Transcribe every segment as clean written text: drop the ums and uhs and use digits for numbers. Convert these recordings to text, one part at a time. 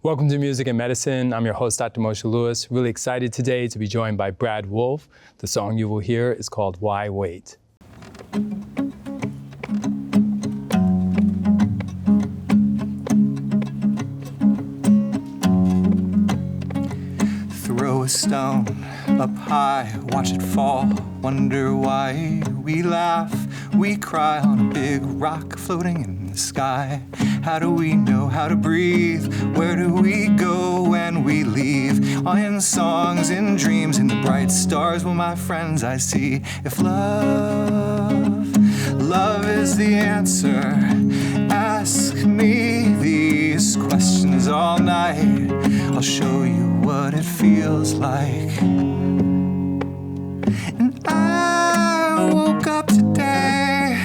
Welcome to Music and Medicine. I'm your host, Dr. Moshe Lewis. Really excited today to be joined by Brad Wolfe. The song you will hear is called Why Wait? Throw a stone up high, watch it fall, wonder why we laugh, we cry on a big rock floating in the sky. How do we know how to breathe? Where do we go when we leave? In songs, in dreams, in the bright stars, well, my friends, I see. If love is the answer, ask me these questions all night. I'll show you what it feels like. And I woke up today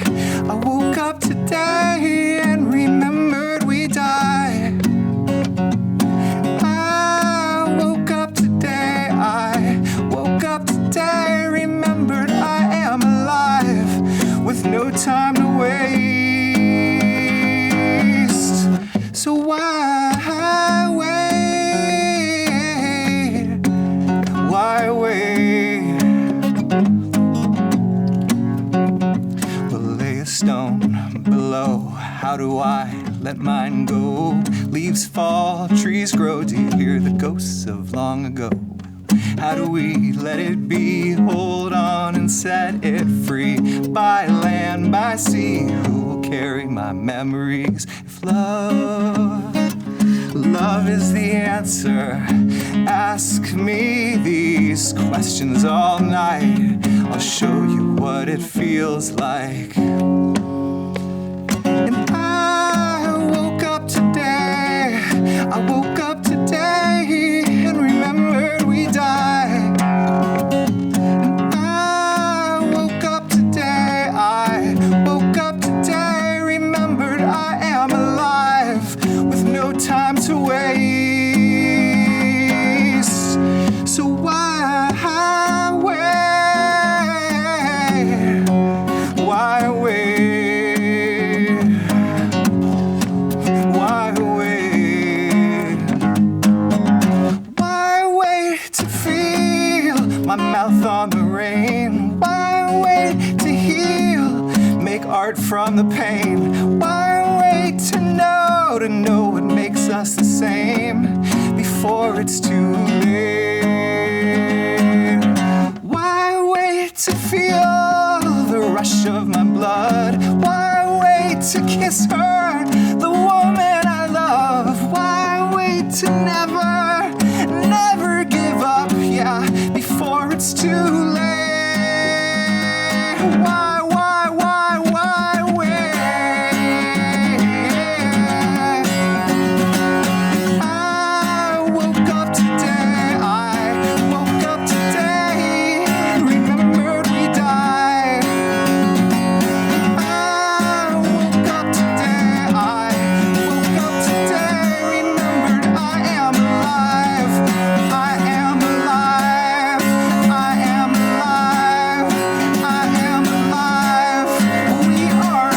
and remembered we die. I woke up today, remembered I am alive, with no time to waste. So why wait? Why wait? We'll lay a stone below. How do I let mine go? Leaves fall, trees grow. Do you hear the ghosts of long ago? How do we let it be? Hold on and set it free. By land, by sea, who will carry my memories? If love is the answer, ask me these questions all night. I'll show you what it feels like. And I woke up today and remembered we died. And I woke up today, remembered I am alive, with no time to waste. So why wait? Why wait? Why wait? Why wait to feel my mouth on the rain? Why wait to heal, make art from the pain? Why wait to know what makes us the same before it's too late? Why wait to feel the rush of my blood? Why wait to kiss her, the woman I love? Why wait to never give up, yeah, before it's too late? Why wait? I woke up today, remembered we died. I woke up today, remembered I am alive. I am alive. I am alive. I am alive. We are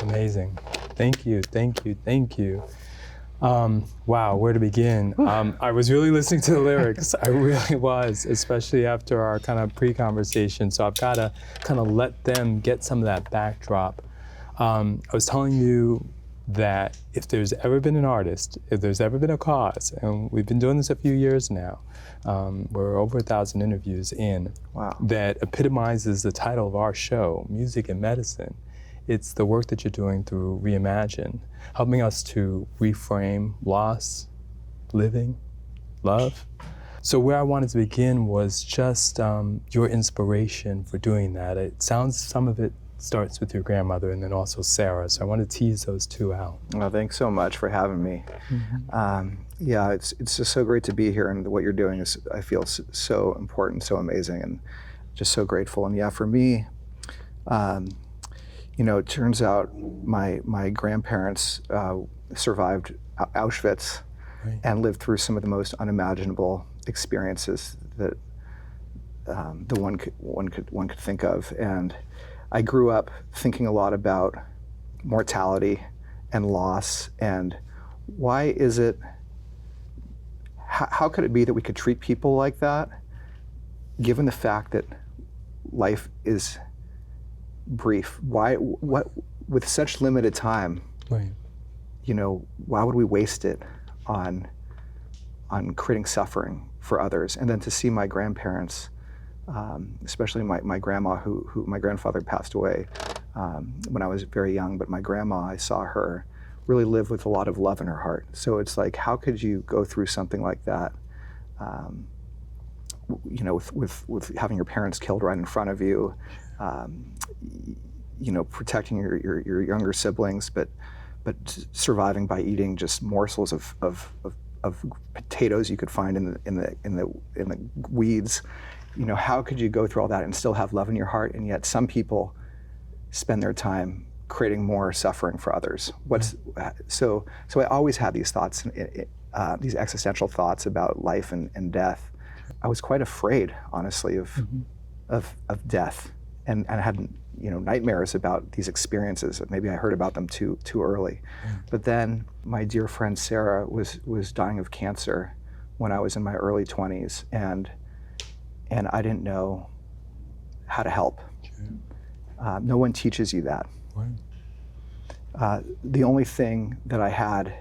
Amazing. Thank you. Wow, where to begin? I was really listening to the lyrics. I really was, especially after our kind of pre-conversation. So I've got to kind of let them get some of that backdrop. I was telling you that if there's ever been an artist, if there's ever been a cause, and we've been doing this a few years now, we're over 1,000 interviews in, Wow. that epitomizes the title of our show, Music and Medicine. It's the work that you're doing through Reimagine, helping us to reframe loss, living, love. So where I wanted to begin was just your inspiration for doing that. It sounds, some of it starts with your grandmother and then also Sara. So I want to tease those two out. Well, thanks so much for having me. Yeah, it's just so great to be here, and what you're doing is, I feel, so important, so amazing. And just so grateful. And yeah, for me, it turns out my grandparents survived Auschwitz and lived through some of the most unimaginable experiences that one could think of. And I grew up thinking a lot about mortality and loss, and why is it, how could it be that we could treat people like that, given the fact that life is brief? What with such limited time, Right. Why would we waste it on creating suffering for others? And then to see my grandparents, especially my grandma, who my grandfather passed away when I was very young, but my grandma, I saw her really live with a lot of love in her heart. So it's like, how could you go through something like that, with having your parents killed right in front of you, protecting your younger siblings, but surviving by eating just morsels of potatoes you could find in the weeds. How could you go through all that and still have love in your heart? And yet some people spend their time creating more suffering for others. So I always had these thoughts, these existential thoughts about life and death. I was quite afraid, honestly, of death, and I had nightmares about these experiences. Maybe I heard about them too early. But then my dear friend Sara was dying of cancer when I was in my early 20s, and I didn't know how to help. No one teaches you that. The only thing that I had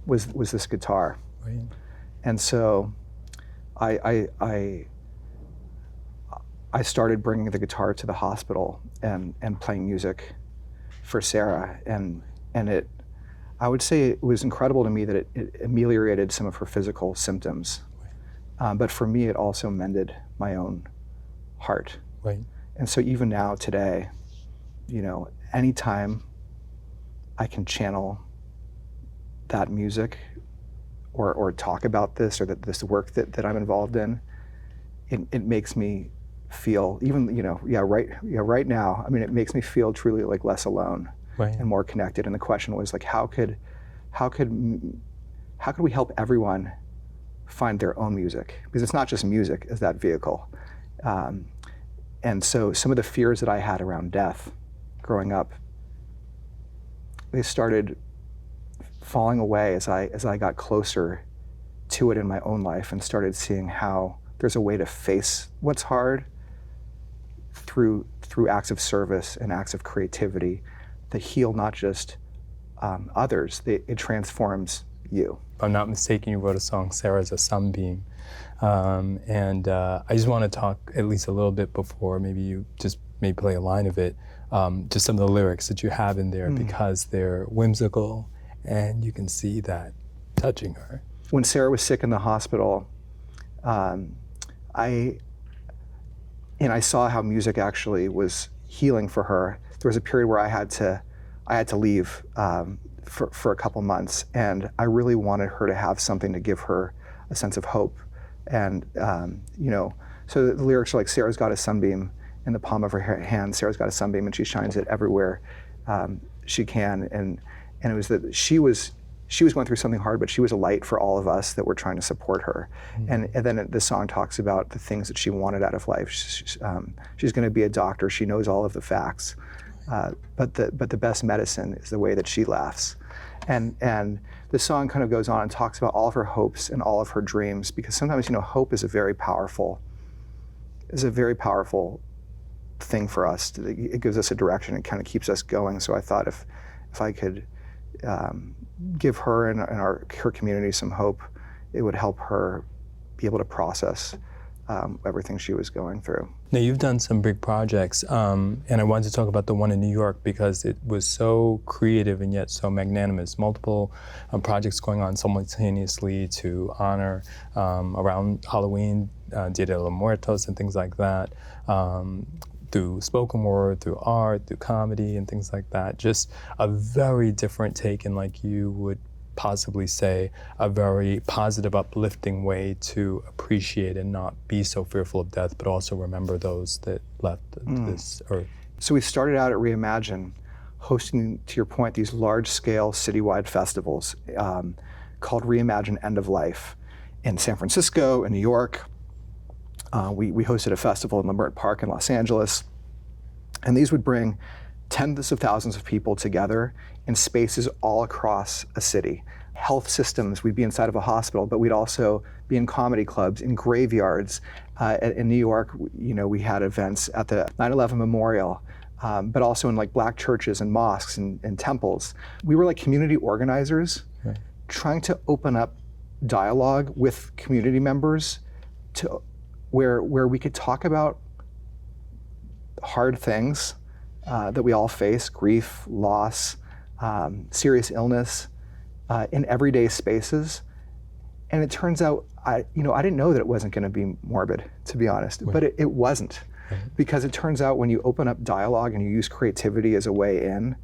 was this guitar. Right. And so I started bringing the guitar to the hospital and playing music for Sara, and I would say it was incredible to me that it ameliorated some of her physical symptoms, but for me it also mended my own heart. Right. And so even now today, anytime I can channel that music or talk about this or this work that I'm involved in, it makes me feel, even right now, I mean, it makes me feel truly like less alone. Right. And more connected. And the question was like, how could we help everyone find their own music? Because it's not just music as that vehicle. And so some of the fears that I had around death growing up, they started falling away as I got closer to it in my own life and started seeing how there's a way to face what's hard through acts of service and acts of creativity that heal not just others, it transforms you. If I'm not mistaken, you wrote a song, Sarah's a Sunbeam. And I just want to talk at least a little bit before maybe you just maybe play a line of it, just some of the lyrics that you have in there because they're whimsical and you can see that touching her. When Sara was sick in the hospital, I saw how music actually was healing for her. There was a period where I had to leave for a couple months, and I really wanted her to have something to give her a sense of hope. And so the lyrics are like, Sarah's got a sunbeam in the palm of her hand. Sarah's got a sunbeam, and she shines it everywhere she can. And it was that she was going through something hard, but she was a light for all of us that were trying to support her. And then the song talks about the things that she wanted out of life. She's going to be a doctor. She knows all of the facts. But the best medicine is the way that she laughs. And the song kind of goes on and talks about all of her hopes and all of her dreams, because sometimes, hope is a very powerful thing for us. It gives us a direction. It kind of keeps us going. So I thought if I could give her and her community some hope, it would help her be able to process everything she was going through. Now, you've done some big projects, and I wanted to talk about the one in New York because it was so creative and yet so magnanimous. Multiple projects going on simultaneously to honor around Halloween, Dia de los Muertos and things like that, through spoken word, through art, through comedy and things like that. Just a very different take, and like you would possibly say a very positive, uplifting way to appreciate and not be so fearful of death, but also remember those that left this earth? So we started out at Reimagine, hosting, to your point, these large-scale citywide festivals called Reimagine End of Life in San Francisco, in New York. We hosted a festival in Leimert Park in Los Angeles. And these would bring tens of thousands of people together in spaces all across a city. Health systems, we'd be inside of a hospital, but we'd also be in comedy clubs, in graveyards. In New York, we had events at the 9/11 Memorial, but also in like black churches and mosques and temples. We were like community organizers, right, trying to open up dialogue with community members to where we could talk about hard things that we all face, grief, loss, serious illness, in everyday spaces. And it turns out, I didn't know that it wasn't going to be morbid, to be honest, but it wasn't. Right. Because it turns out when you open up dialogue and you use creativity as a way in,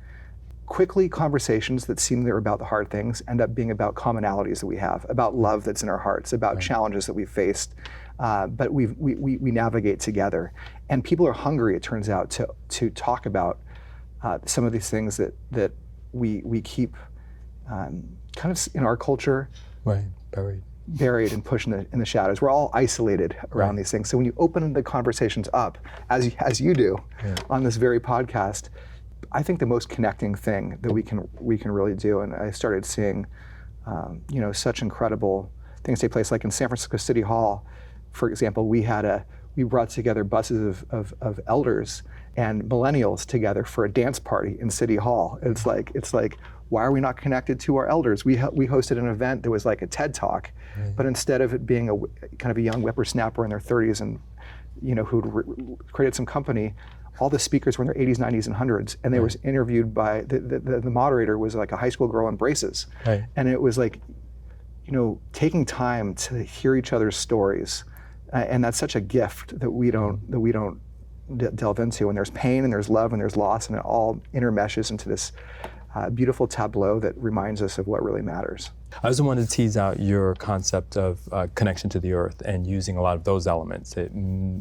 quickly conversations that seem they're about the hard things end up being about commonalities that we have, about love that's in our hearts, about challenges that we've faced, but we navigate together. And people are hungry, it turns out, to talk about some of these things that we keep kind of in our culture, right, buried and pushed in the shadows. We're all isolated around these things. So when you open the conversations up, as you do on this very podcast, I think the most connecting thing that we can really do, and I started seeing such incredible things take place, like in San Francisco City Hall, for example. We brought together buses of elders and millennials together for a dance party in City Hall. It's like, why are we not connected to our elders? We hosted an event that was like a TED Talk, but instead of it being kind of a young whippersnapper in their 30s and who'd created some company, all the speakers were in their 80s, 90s, and 100s, and they were interviewed by the moderator was like a high school girl in braces, and it was like, taking time to hear each other's stories, and that's such a gift that we don't delve into. And there's pain, and there's love, and there's loss, and it all intermeshes into this beautiful tableau that reminds us of what really matters. I also wanted to tease out your concept of connection to the earth and using a lot of those elements. It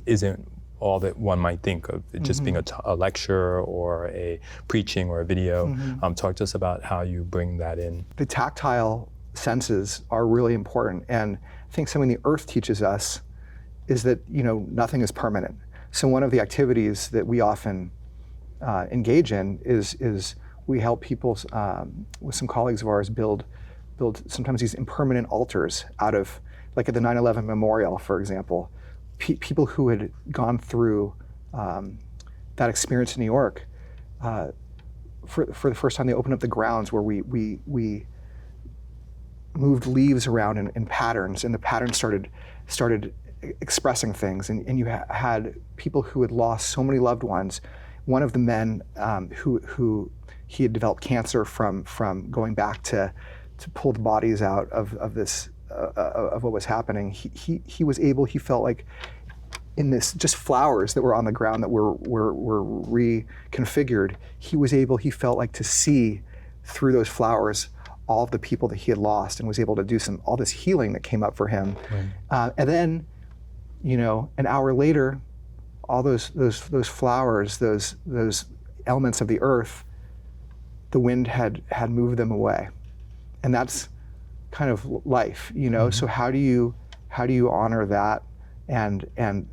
isn't all that one might think of it just being a lecture or a preaching or a video. Talk to us about how you bring that in. The tactile senses are really important, and I think something the earth teaches us is that nothing is permanent. So one of the activities that we often engage in is we help people with some colleagues of ours build sometimes these impermanent altars out of, like at the 9/11 Memorial, for example. People who had gone through that experience in New York, for the first time they opened up the grounds where we moved leaves around in patterns, and the patterns started expressing things, and you had people who had lost so many loved ones. One of the men who he had developed cancer from going back to pull the bodies out of this of what was happening. He felt like in this just flowers that were on the ground that were reconfigured, he felt like to see through those flowers all of the people that he had lost, and was able to do all this healing that came up for him. And then, an hour later, all those flowers, those elements of the earth, the wind had moved them away. And that's kind of life, So how do you honor that? And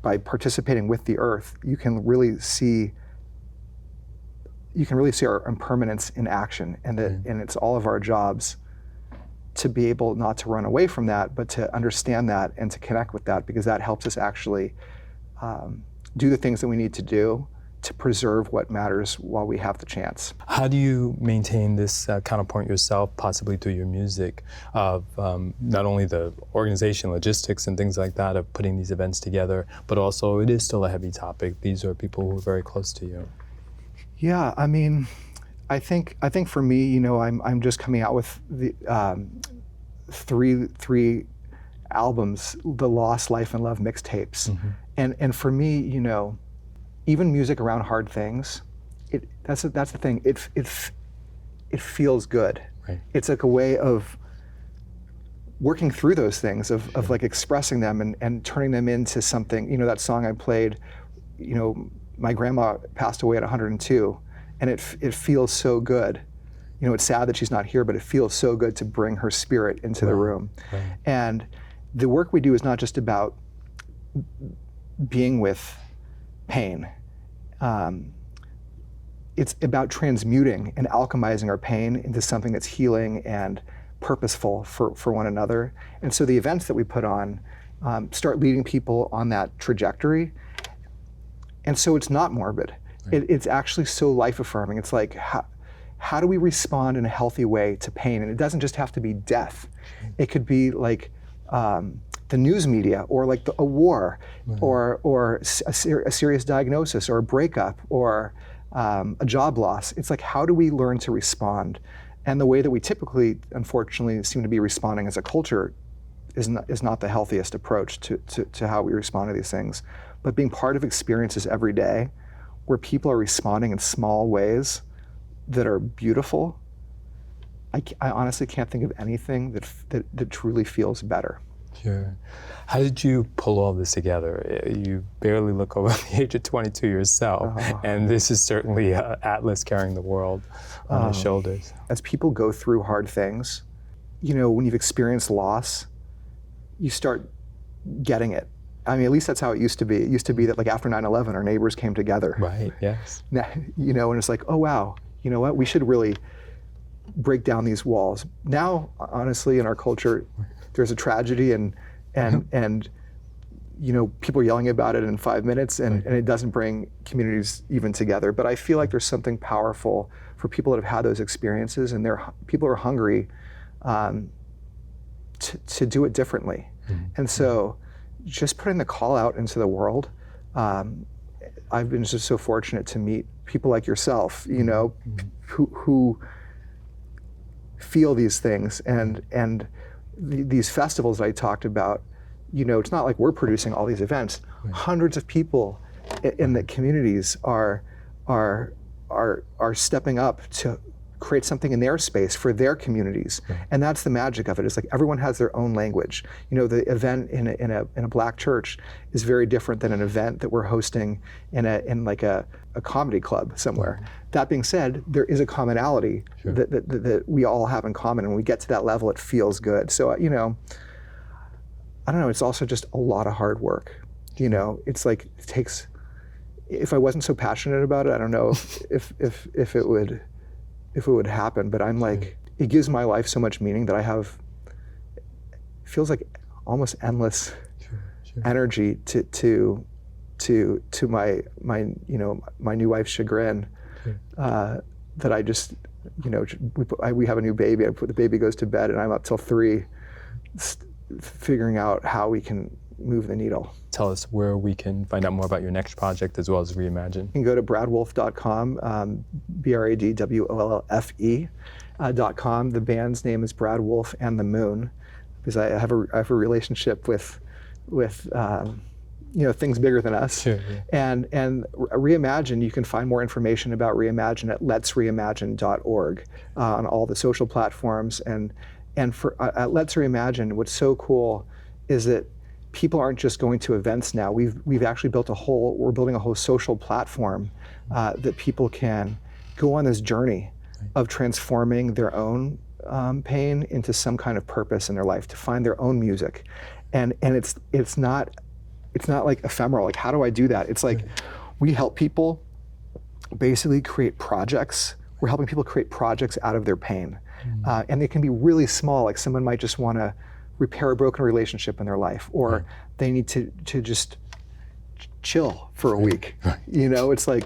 by participating with the earth, you can really see our impermanence in action, and and it's all of our jobs to be able not to run away from that, but to understand that and to connect with that, because that helps us actually do the things that we need to do to preserve what matters while we have the chance. How do you maintain this counterpoint yourself, possibly through your music, of not only the organization, logistics, and things like that of putting these events together, but also it is still a heavy topic. These are people who are very close to you. Yeah, I mean, I think for me, I'm just coming out with the three albums, the Lost, Life, and Love mixtapes, and for me, even music around hard things, that's the thing. It feels good. Right. It's like a way of working through those things, of like expressing them and turning them into something. You know, that song I played, you know, my grandma passed away at 102, and it feels so good. You know, it's sad that she's not here, but it feels so good to bring her spirit into the room. Right. And the work we do is not just about being with pain. It's about transmuting and alchemizing our pain into something that's healing and purposeful for one another. And so the events that we put on start leading people on that trajectory. And so it's not morbid. Right. It's actually so life-affirming. It's like, how do we respond in a healthy way to pain? And it doesn't just have to be death. It could be like the news media, or like a war, right. or a serious diagnosis, or a breakup, or a job loss. It's like, how do we learn to respond? And the way that we typically, unfortunately, seem to be responding as a culture is not the healthiest approach to how we respond to these things. But being part of experiences every day where people are responding in small ways that are beautiful, I honestly can't think of anything that truly feels better. Sure. How did you pull all this together? You barely look over the age of 22 yourself, and this is certainly Atlas carrying the world on his shoulders. As people go through hard things, you know, when you've experienced loss, you start getting it. I mean, at least that's how it used to be. It used to be that, like, after 9/11, our neighbors came together. Right, yes. Now, you know, and it's like, oh, wow, you know what? We should really break down these walls. Now, honestly, in our culture, there's a tragedy and you know, people are yelling about it in 5 minutes, and it doesn't bring communities even together. But I feel like there's something powerful for people that have had those experiences, and people are hungry to do it differently. Mm-hmm. And so just putting the call out into the world, I've been just so fortunate to meet people like yourself, you know, who feel these things, and these festivals that I talked about, you know, it's not like we're producing all these events. Right. Hundreds of people in the communities are stepping up to create something in their space for their communities. Right. And that's the magic of it. It's like everyone has their own language. You know, the event in a Black church is very different than an event that we're hosting in like a comedy club somewhere. Mm-hmm. That being said, there is a commonality that we all have in common, and when we get to that level, it feels good. So, you know, I don't know, it's also just a lot of hard work. You know, it's like, it takes, if I wasn't so passionate about it, I don't know if it would happen, but I'm like, it gives my life so much meaning that I have, feels like almost endless energy to my you know, my new wife's chagrin, that I just, you know, we have a new baby, the baby goes to bed, and I'm up till 3 figuring out how we can move the needle. Tell us where we can find out more about your next project as well as Reimagine. You can go to bradwolfe.com, BRADWOLFE.com. The band's name is Brad Wolfe and the Moon, because I have a relationship with you know, things bigger than us. Sure, yeah. And Reimagine, you can find more information about Reimagine at letsreimagine.org on all the social platforms. And for at Let's Reimagine, what's so cool is that people aren't just going to events now. We've actually we're building a whole social platform that people can go on this journey of transforming their own pain into some kind of purpose in their life, to find their own music. And it's not like ephemeral, like, how do I do that? It's like, we help people basically create projects. We're helping people create projects out of their pain. And they can be really small, like someone might just want to repair a broken relationship in their life, or they need to just chill for a week. Right. You know, it's like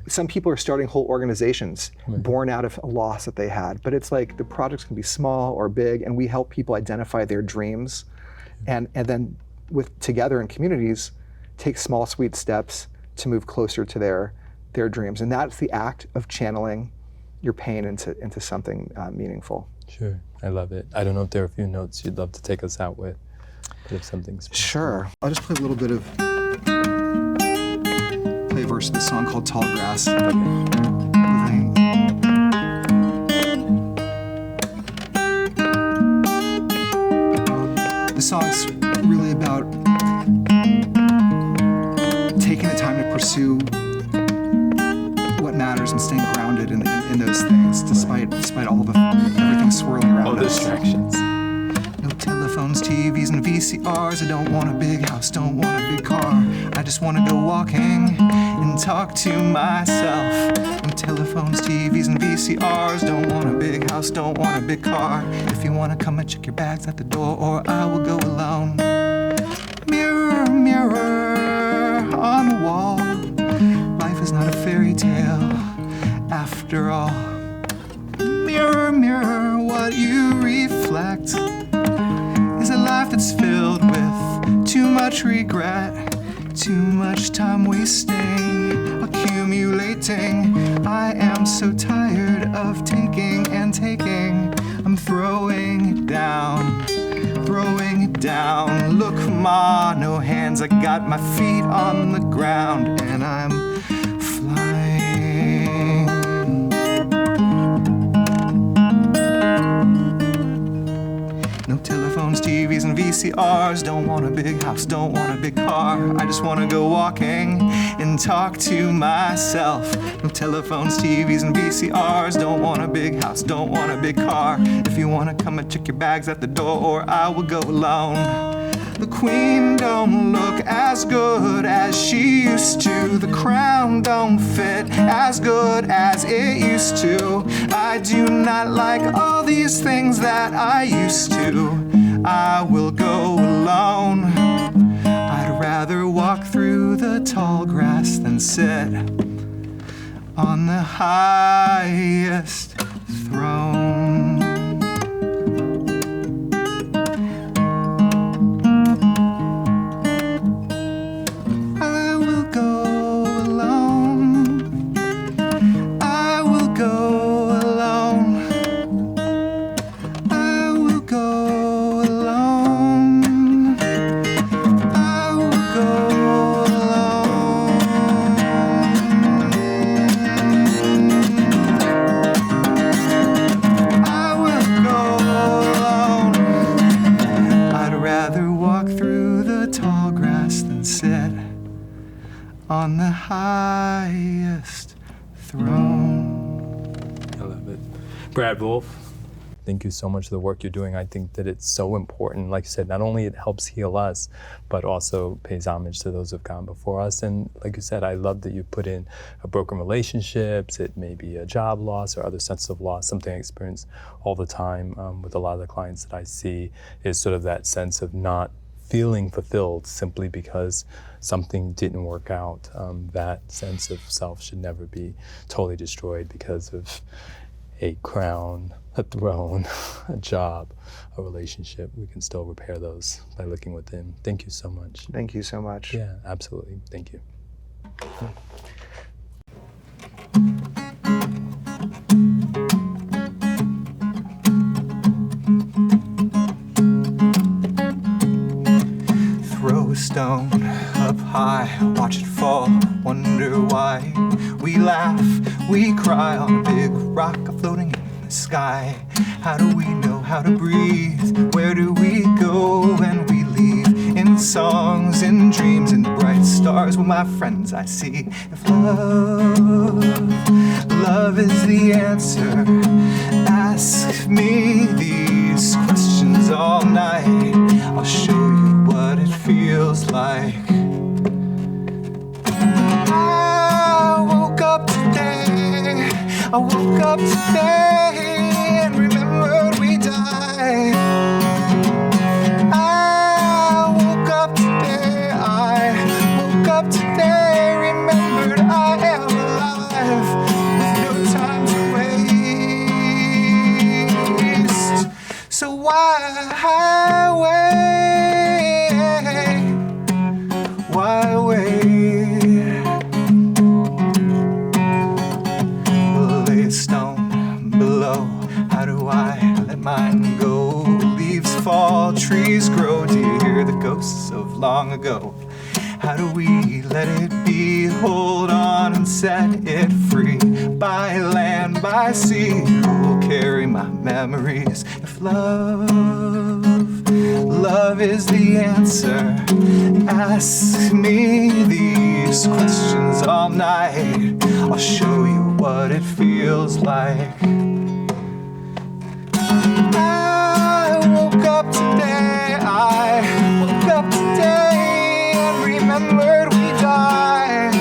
some people are starting whole organizations born out of a loss that they had, but it's like the projects can be small or big, and we help people identify their dreams, and then together in communities, take small, sweet steps to move closer to their dreams. And that's the act of channeling your pain into something meaningful. Sure, I love it. I don't know if there are a few notes you'd love to take us out with, but if something's... Sure. I'll just play a little bit of... play a verse of this song called Tall Grass. Okay. song's really about taking the time to pursue what matters and staying grounded in those things, despite all the everything swirling around All us. distractions. No telephones, TVs, and VCRs. I don't want a big house, don't want a big car. I just want to go walking and talk to myself. No telephones, TVs, and VCRs. Don't want a big house, don't want a big car. If you want to come and check your bags at the door, or I will go alone. Mirror, mirror on the wall. Life is not a fairy tale after all. Mirror, mirror, what you reflect is a life that's filled with too much regret, too much time wasting, accumulating. I am so tired of taking and taking. I'm throwing it down, throwing it down. Look, ma, no hands, I got my feet on the ground and I'm flying. No telephones, TVs, and VCRs. Don't want a big house, don't want a big car. I just want to go walking and talk to myself. No telephones, TVs, and VCRs. Don't want a big house, don't want a big car. If you want to come and check your bags at the door, or I will go alone. The queen don't look as good as she used to. The crown don't fit as good as it used to. I do not like all these things that I used to. I will go alone. I'd rather walk through the tall grass than sit on the highest throne. On the highest throne. I love it. Brad Wolfe, thank you so much for the work you're doing. I think that it's so important. Like you said, not only it helps heal us, but also pays homage to those who've gone before us. And like you said, I love that you put in a broken relationships, it may be a job loss or other sense of loss. Something I experience all the time with a lot of the clients that I see is sort of that sense of not feeling fulfilled simply because something didn't work out. That sense of self should never be totally destroyed because of a crown, a throne, a job, a relationship. We can still repair those by looking within. Thank you so much. Thank you so much. Yeah, absolutely. Thank you. Throw a stone up high, watch it fall, wonder why. We laugh, we cry on a big rock floating in the sky. How do we know how to breathe? Where do we go when we leave? In songs, in dreams, in bright stars with my friends I see. If love is the answer, ask me these questions all night. I'll show you what it feels like. I woke up today and remembered we died. I woke up today, remembered I am alive, with no time to waste. So why wait? Why wait? Stone below. How do I let mine go? Leaves fall, trees grow. Do you hear the ghosts of long ago? How do we let it be? Hold on and set it free. By land, by sea, who will carry my memories? If love love is the answer. Ask me these questions all night. I'll show you what it feels like. I woke up today, I woke up today and remembered we died.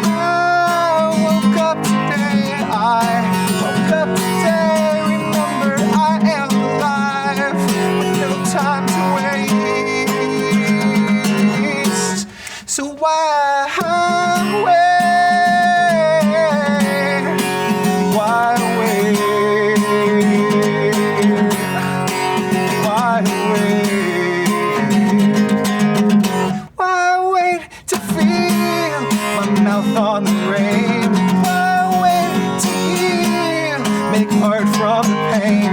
I woke up today, I woke up today, remembered I am alive with no time to waste. So why wait? Why wait? Why wait? Why wait to feel my mouth on the rain? Why wait to heal? Make art from the pain.